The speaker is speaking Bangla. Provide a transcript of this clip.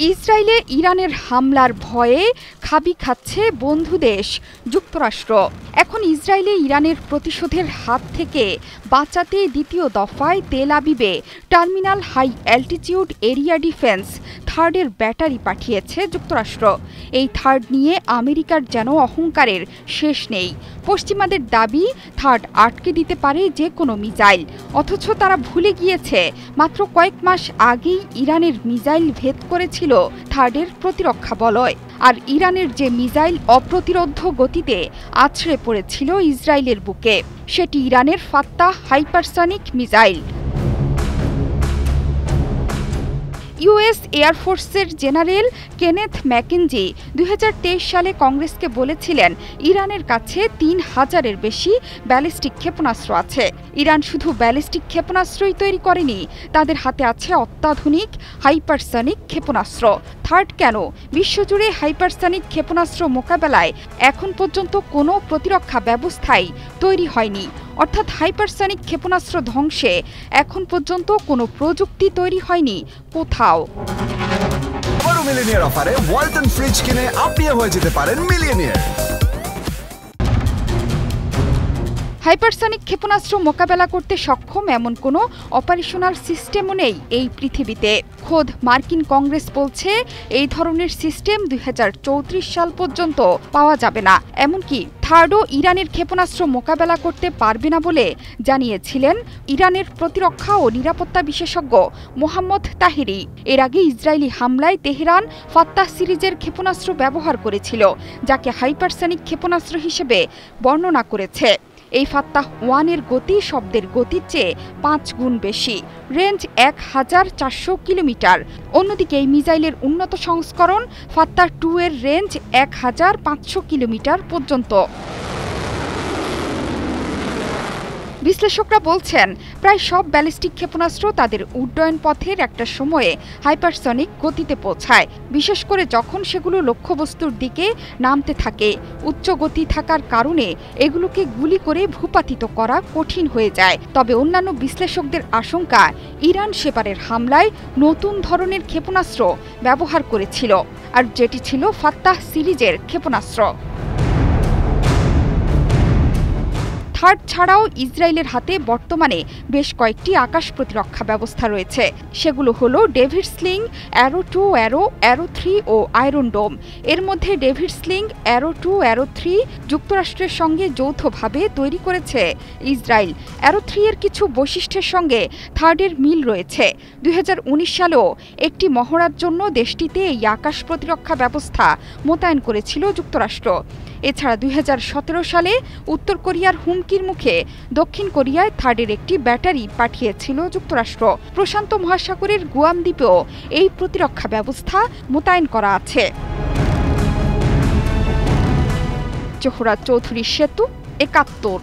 ইসরায়েলে ইরানের হামলার ভয়ে খাবি খাচ্ছে বন্ধু দেশ যুক্তরাষ্ট্র। এখন ইসরায়েলে ইরানের প্রতিশোধের হাত থেকে বাঁচাতে দ্বিতীয় দফায় তেল আবিবে terminal high altitude area defence থার্ডের ব্যাটারি পাঠিয়েছে যুক্তরাষ্ট্র। এই থার্ড নিয়ে আমেরিকার যেন অহংকারের শেষ নেই। পশ্চিমাদের দাবি থার্ড আটকে দিতে পারে যে কোনো মিসাইল, অথচ তারা ভুলে গিয়েছে মাত্র কয়েক মাস আগেই ইরানের মিসাইল ভেদ করেছিল থার্ডের প্রতিরক্ষা বলয়। আর ইরানের যে মিসাইল অপ্রতিরোধ্য গতিতে আছড়ে পড়েছিল ইসরায়েলের বুকে, সেটি ইরানের ফাত্তাহ হাইপারসনিক মিসাইল। ইউএস এয়ারফোর্সের জেনারেল কেনেথ ম্যাকেনজি 2023 সালে কংগ্রেসকে বলেছিলেন ইরানের কাছে 3000-এর বেশি ব্যালিস্টিক ক্ষেপণাস্ত্র আছে। ইরান শুধু ব্যালিস্টিক ক্ষেপণাস্ত্রই তৈরি করেনি, তাদের হাতে আছে অত্যাধুনিক হাইপারসনিক ক্ষেপণাস্ত্র। থার্ড কেন? বিশ্বজুড়ে হাইপারসনিক ক্ষেপণাস্ত্র মোকাবেলায় এখন পর্যন্ত কোনো প্রতিরক্ষা ব্যবস্থাই তৈরি হয়নি, অর্থাৎ হাইপারসনিক ক্ষেপণাস্ত্র ধ্বংসে এখন পর্যন্ত কোনো প্রযুক্তি তৈরি হয়নি কোথাও। মিলিয়নিয়ার অফারে ওয়ালটন ফ্রিজ কিনে আপনিও হয়ে যেতে পারেন মিলিয়নিয়ার। হাইপারসনিক ক্ষেপণাস্ত্র মোকাবেলা করতে সক্ষম এমন কোনো অপারেশনাল সিস্টেমও নেই এই পৃথিবীতে। খোদ মার্কিন কংগ্রেস বলছে এই ধরনের সিস্টেম 2034 সাল পর্যন্ত পাওয়া যাবে না। এমনকি থার্ডও ইরানের ক্ষেপণাস্ত্র মোকাবেলা করতে পারবে না বলে জানিয়েছিলেন ইরানের প্রতিরক্ষা ও নিরাপত্তা বিশেষজ্ঞ মোহাম্মদ তাহেরি। এর আগে ইসরায়েলি হামলায় তেহরান ফাত্তাহ সিরিজের ক্ষেপণাস্ত্র ব্যবহার করেছিল, যাকে হাইপারসনিক ক্ষেপণাস্ত্র হিসেবে বর্ণনা করেছে। এই ফাত্তাহ 1-এর গতি শব্দের গতির চেয়ে 5 গুণ বেশি, রেঞ্জ 1400 কিলোমিটার। অন্যদিকে এই মিসাইলের উন্নত সংস্করণ ফাত্তাহ 2-এর রেঞ্জ 1500 কিলোমিটার পর্যন্ত। বিশ্লেষকরা বলছেন প্রায় সব ব্যালিস্টিক ক্ষেপণাস্ত্র তাদের উড্ডয়ন পথের একটা সময়ে হাইপারসনিক গতিতে পৌঁছায়, বিশেষ করে যখন সেগুলো লক্ষ্যবস্তুর দিকে নামতে থাকে। উচ্চ গতি থাকার কারণে এগুলোকে গুলি করে ভূপাতিত করা কঠিন হয়ে যায়। তবে অন্যান্য বিশ্লেষকদের আশঙ্কা, ইরান সেবারের হামলায় নতুন ধরনের ক্ষেপণাস্ত্র ব্যবহার করেছিল, আর যেটি ছিল ফাত্তাহ সিরিজের ক্ষেপণাস্ত্র। থার্ড ছাড়াও ইসরায়েলের হাতে বর্তমানে বেশ কয়েকটি আকাশ প্রতিরক্ষা ব্যবস্থা রয়েছে। সেগুলো হলো ডেভিড স্লিং, অ্যারো 2, অ্যারো 3 ও আয়রন ডোম। এর মধ্যে ডেভিড স্লিং, অ্যারো 2, অ্যারো 3 যুক্তরাষ্ট্রের সঙ্গে যৌথভাবে তৈরি করেছে ইসরায়েল। অ্যারো 3 এর কিছু বৈশিষ্ট্যের সঙ্গে থার্ডের মিল রয়েছে। 2019 সালেও একটি মহড়ার জন্য দেশটিতে এই আকাশ প্রতিরক্ষা ব্যবস্থা মোতায়েন করেছিল যুক্তরাষ্ট্র। এছাড়া 2017 সালে উত্তর কোরিয়ার হুমকির মুখে দক্ষিণ কোরিয়ায় থার্ডের একটি ব্যাটারি পাঠিয়েছিল যুক্তরাষ্ট্র। প্রশান্ত মহাসাগরের গুয়াম দ্বীপেও এই প্রতিরক্ষা ব্যবস্থা মোতায়েন করা আছে। জোহরা চৌধুরী সেতু, 71।